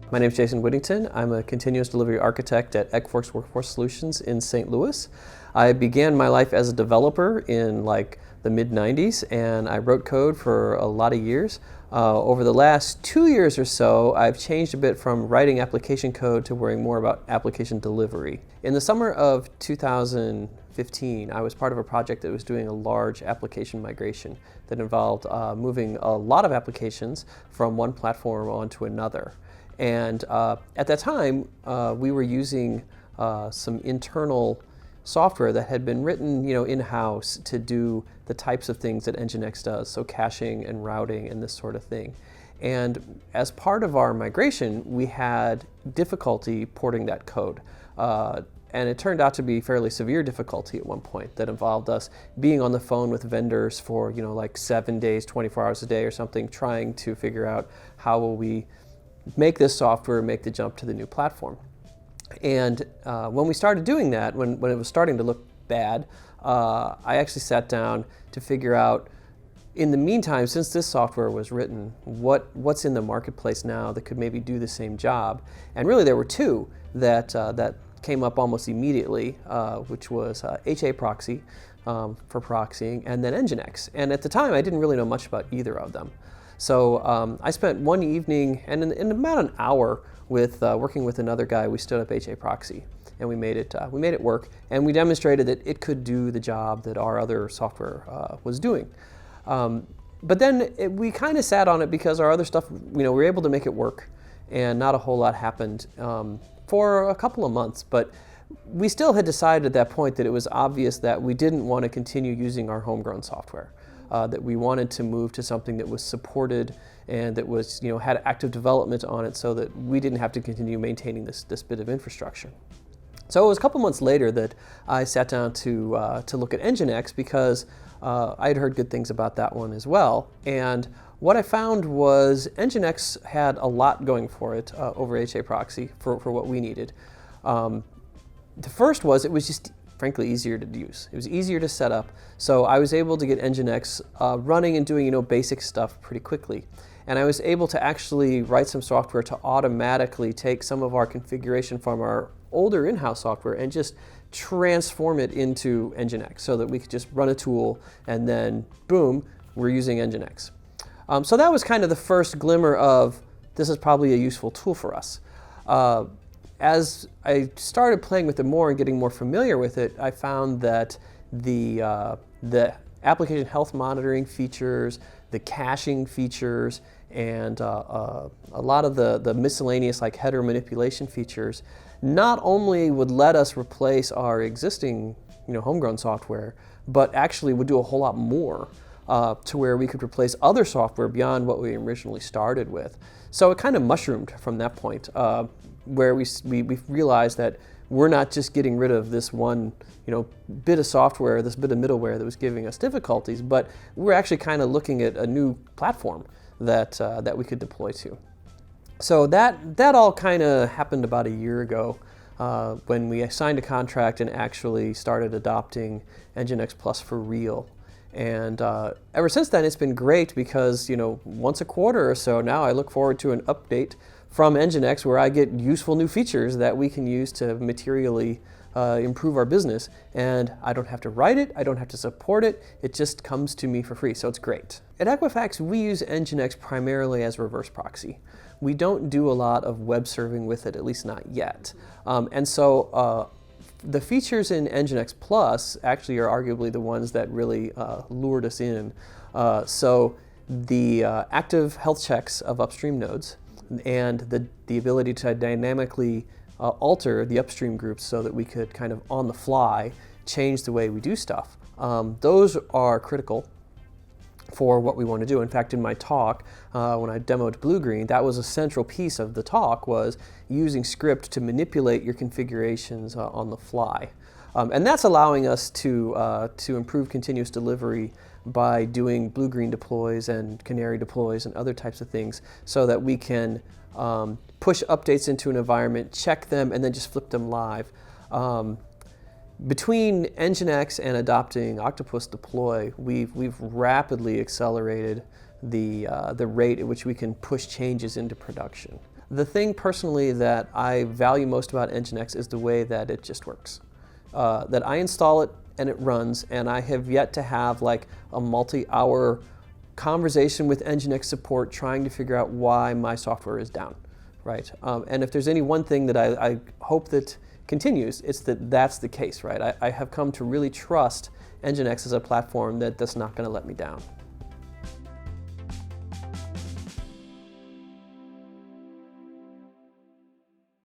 My name is Jason Whittington. I'm a continuous delivery architect at Equifax Workforce Solutions in St. Louis. I began my life as a developer in the mid-90s, and I wrote code for a lot of years. Over the last 2 years or so, I've changed a bit from writing application code to worrying more about application delivery. In the summer of 2015, I was part of a project that was doing a large application migration that involved moving a lot of applications from one platform onto another. And at that time, we were using some internal software that had been written, in-house to do the types of things that NGINX does, so caching and routing and this sort of thing. And as part of our migration, we had difficulty porting that code. And it turned out to be fairly severe difficulty at one point that involved us being on the phone with vendors for, 7 days, 24 hours a day or something, trying to figure out how will we make this software make the jump to the new platform. And when we started doing that, when it was starting to look bad, I actually sat down to figure out, in the meantime, since this software was written, what's in the marketplace now that could maybe do the same job. And really there were two that came up almost immediately, which was HA proxy for proxying, and then NGINX. And at the time I didn't really know much about either of them. So I spent one evening and in about an hour with working with another guy. We stood up HA proxy and we made it work, and we demonstrated that it could do the job that our other software was doing. But then we kind of sat on it because our other stuff, we were able to make it work, and not a whole lot happened for a couple of months. But we still had decided at that point that it was obvious that we didn't want to continue using our homegrown software. That we wanted to move to something that was supported and that was, had active development on it, so that we didn't have to continue maintaining this bit of infrastructure. So it was a couple months later that I sat down to look at NGINX, because I had heard good things about that one as well. And what I found was NGINX had a lot going for it over HA proxy for what we needed. The first was it was just frankly easier to use. It was easier to set up, so I was able to get NGINX running and doing basic stuff pretty quickly. And I was able to actually write some software to automatically take some of our configuration from our older in-house software and just transform it into NGINX, so that we could just run a tool and then boom, we're using NGINX. So that was kind of the first glimmer of this is probably a useful tool for us. As I started playing with it more and getting more familiar with it, I found that the application health monitoring features, the caching features, and a lot of the miscellaneous header manipulation features not only would let us replace our existing homegrown software, but actually would do a whole lot more to where we could replace other software beyond what we originally started with. So it kind of mushroomed from that point, where we realized that we're not just getting rid of this one bit of software, this bit of middleware that was giving us difficulties, but we're actually kind of looking at a new platform that we could deploy to. So that all kind of happened about a year ago, when we signed a contract and actually started adopting NGINX Plus for real. And ever since then, it's been great because, once a quarter or so now, I look forward to an update from NGINX where I get useful new features that we can use to materially improve our business. And I don't have to write it, I don't have to support it, it just comes to me for free, so it's great. At Equifax, we use NGINX primarily as reverse proxy. We don't do a lot of web serving with it, at least not yet. And so the features in NGINX Plus actually are arguably the ones that really lured us in. So the active health checks of upstream nodes, and the ability to dynamically alter the upstream groups so that we could kind of on the fly change the way we do stuff. Those are critical for what we want to do. In fact, in my talk, when I demoed blue-green, that was a central piece of the talk, was using script to manipulate your configurations on the fly. And that's allowing us to improve continuous delivery by doing blue-green deploys and canary deploys and other types of things, so that we can push updates into an environment, check them, and then just flip them live. Between NGINX and adopting Octopus Deploy, we've rapidly accelerated the rate at which we can push changes into production. The thing personally that I value most about NGINX is the way that it just works. That I install it and it runs, and I have yet to have like a multi-hour conversation with NGINX support trying to figure out why my software is down, right? And if there's any one thing that I hope that continues, it's that that's the case, right? I have come to really trust NGINX as a platform that's not going to let me down.